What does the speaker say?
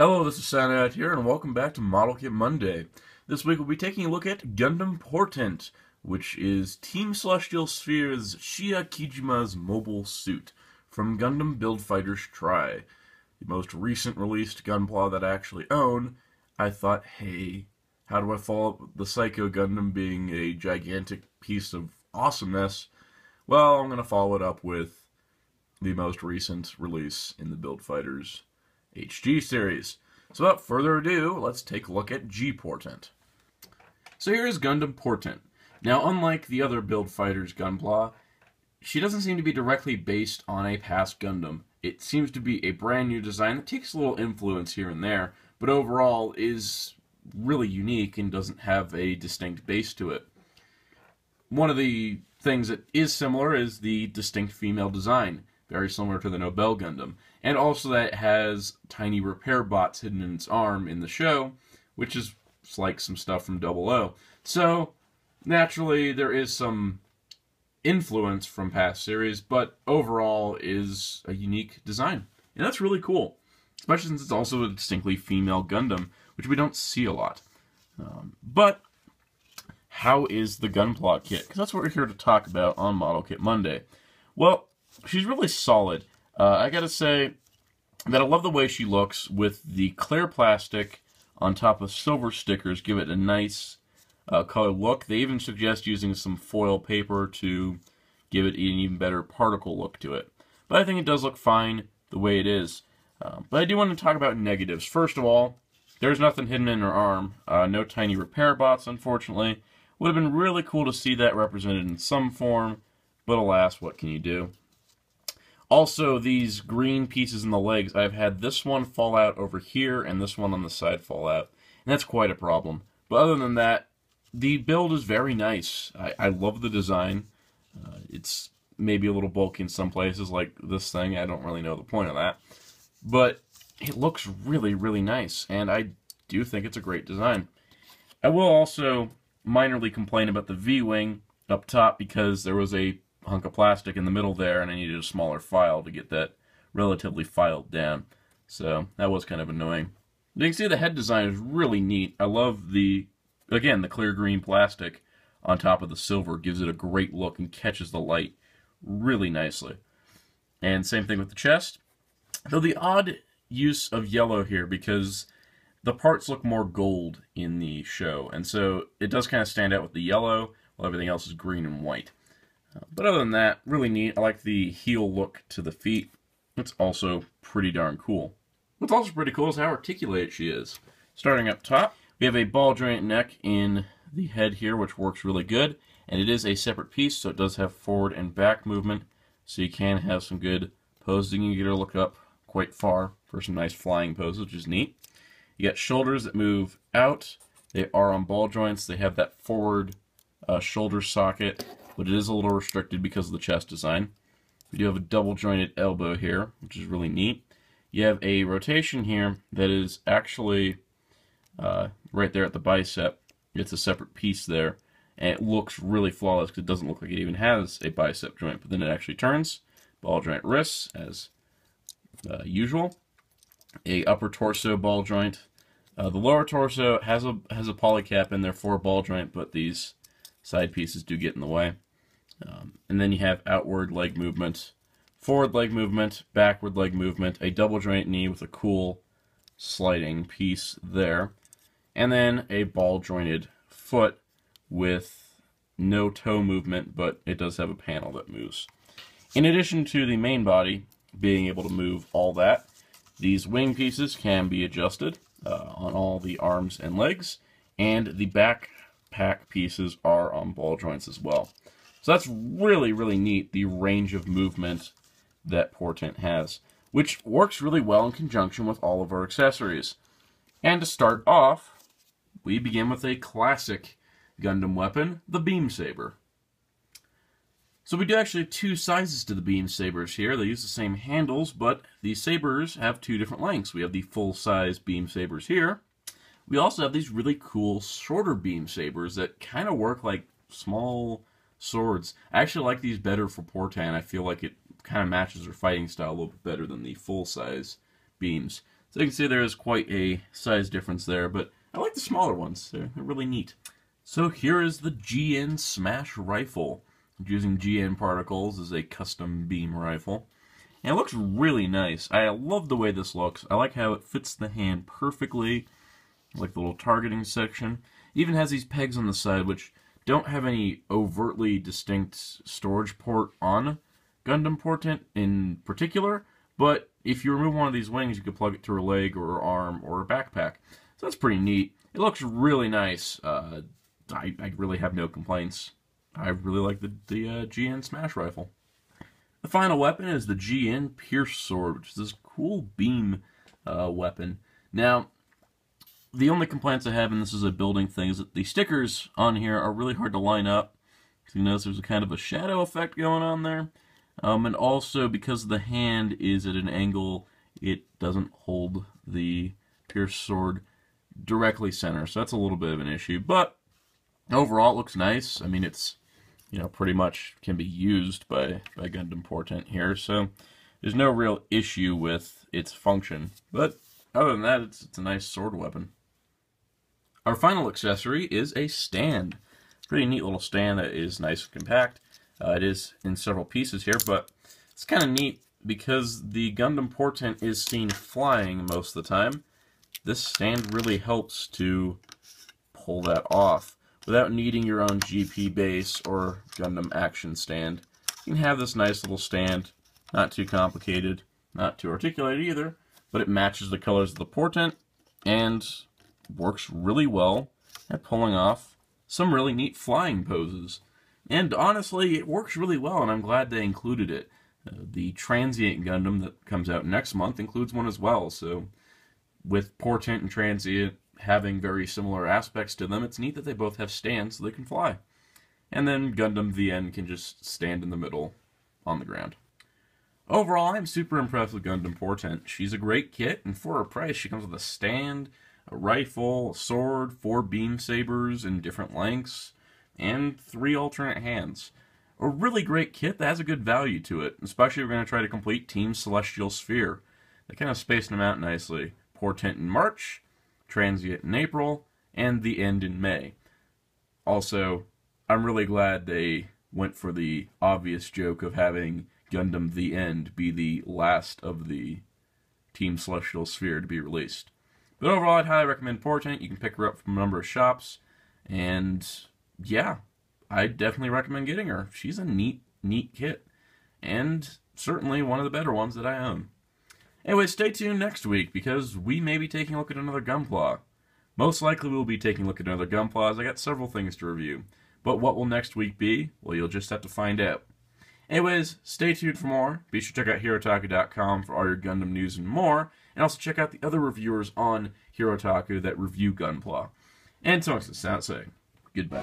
Hello, this is Soundout here, and welcome back to Model Kit Monday. This week we'll be taking a look at Gundam Portent, which is Team Celestial Sphere's Shia Kijima's mobile suit from Gundam Build Fighters Try, the most recent released Gunpla that I actually own. I thought, hey, how do I follow up the Psycho Gundam being a gigantic piece of awesomeness? Well, I'm going to follow it up with the most recent release in the Build Fighters HG series. So without further ado, let's take a look at G-Portent. So here is Gundam Portent. Now, unlike the other Build Fighters Gunpla, she doesn't seem to be directly based on a past Gundam. It seems to be a brand new design that takes a little influence here and there, but overall is really unique and doesn't have a distinct base to it. One of the things that is similar is the distinct female design, very similar to the Nobel Gundam. And also that it has tiny repair bots hidden in its arm in the show, which is like some stuff from 00. So, naturally, there is some influence from past series, but overall is a unique design. And that's really cool, especially since it's also a distinctly female Gundam, which we don't see a lot. But how is the Gunpla kit? Because that's what we're here to talk about on Model Kit Monday. Well, she's really solid. I gotta say that I love the way she looks with the clear plastic on top of silver stickers, give it a nice color look. They even suggest using some foil paper to give it an even better particle look to it. But I think it does look fine the way it is. But I do want to talk about negatives. First of all, there's nothing hidden in her arm. No tiny repair bots, unfortunately. Would have been really cool to see that represented in some form, but alas, what can you do? Also, these green pieces in the legs, I've had this one fall out over here and this one on the side fall out. And that's quite a problem. But other than that, the build is very nice. I love the design. It's maybe a little bulky in some places, like this thing. I don't really know the point of that. But it looks really, really nice. And I do think it's a great design. I will also minorly complain about the V-wing up top because there was a hunk of plastic in the middle there, and I needed a smaller file to get that relatively filed down. So that was kind of annoying. You can see the head design is really neat. I love the clear green plastic on top of the silver. Gives it a great look and catches the light really nicely. And same thing with the chest. Though the odd use of yellow here because the parts look more gold in the show, and so it does kind of stand out with the yellow while everything else is green and white. But other than that, really neat. I like the heel look to the feet. It's also pretty darn cool. What's also pretty cool is how articulated she is. Starting up top, we have a ball joint neck in the head here, which works really good. And it is a separate piece, so it does have forward and back movement. So you can have some good posing. You get her look up quite far for some nice flying poses, which is neat. You got shoulders that move out. They are on ball joints. They have that forward shoulder socket, but it is a little restricted because of the chest design. We do have a double jointed elbow here, which is really neat. You have a rotation here that is actually right there at the bicep. It's a separate piece there, and it looks really flawless because it doesn't look like it even has a bicep joint, but then it actually turns. Ball joint wrists, as usual. A upper torso ball joint. The lower torso has a polycap in there for a ball joint, but these side pieces do get in the way. And then you have outward leg movement, forward leg movement, backward leg movement, a double joint knee with a cool sliding piece there, and then a ball jointed foot with no toe movement, but it does have a panel that moves. In addition to the main body being able to move all that, these wing pieces can be adjusted on all the arms and legs, and the backpack pieces are on ball joints as well. So that's really, really neat, the range of movement that Portent has, which works really well in conjunction with all of our accessories. And to start off, we begin with a classic Gundam weapon, the Beam Saber. So we do actually have two sizes to the Beam Sabers here. They use the same handles, but these sabers have two different lengths. We have the full-size Beam Sabers here. We also have these really cool shorter Beam Sabers that kind of work like small swords. I actually like these better for Portent. I feel like it kind of matches her fighting style a little bit better than the full-size beams. So you can see there is quite a size difference there, but I like the smaller ones. They're really neat. So here is the GN Smash Rifle, using GN particles as a custom beam rifle. And it looks really nice. I love the way this looks. I like how it fits the hand perfectly. I like the little targeting section. It even has these pegs on the side, which don't have any overtly distinct storage port on Gundam Portent in particular, but if you remove one of these wings, you could plug it to a leg or an arm or a backpack. So that's pretty neat. It looks really nice. I really have no complaints. I really like the GN Smash Rifle. The final weapon is the GN Pierce Sword, which is this cool beam weapon. Now, the only complaints I have, and this is a building thing, is that the stickers on here are really hard to line up. So you notice there's a kind of a shadow effect going on there. And also, because the hand is at an angle, it doesn't hold the Pierce Sword directly center. So that's a little bit of an issue. But overall, it looks nice. I mean, it's, you know, pretty much can be used by Gundam Portent here. So there's no real issue with its function. But other than that, it's a nice sword weapon. Our final accessory is a stand. Pretty neat little stand that is nice and compact. It is in several pieces here, but it's kind of neat because the Gundam Portent is seen flying most of the time. This stand really helps to pull that off without needing your own GP base or Gundam action stand. You can have this nice little stand, not too complicated, not too articulated either, but it matches the colors of the Portent and works really well at pulling off some really neat flying poses. And honestly, it works really well, and I'm glad they included it. The Transient Gundam that comes out next month includes one as well, so with Portent and Transient having very similar aspects to them, it's neat that they both have stands so they can fly. And then Gundam VN can just stand in the middle on the ground. Overall, I'm super impressed with Gundam Portent. She's a great kit, and for her price, she comes with a stand, a rifle, a sword, 4 beam sabers in different lengths, and 3 alternate hands. A really great kit that has a good value to it, especially if we're going to try to complete Team Celestial Sphere. They kind of spaced them out nicely. Portent in March, Transient in April, and the End in May. Also, I'm really glad they went for the obvious joke of having Gundam The End be the last of the Team Celestial Sphere to be released. But overall, I'd highly recommend Portent. You can pick her up from a number of shops, and yeah, I definitely recommend getting her. She's a neat kit, and certainly one of the better ones that I own. Anyway, stay tuned next week, because we may be taking a look at another Gunpla. Most likely we'll be taking a look at another Gunpla, as I got several things to review. But what will next week be? Well, you'll just have to find out. Anyways, stay tuned for more. Be sure to check out Hirotaku.com for all your Gundam news and more, and also check out the other reviewers on Hirotaku that review Gunpla. And so much to saying, goodbye.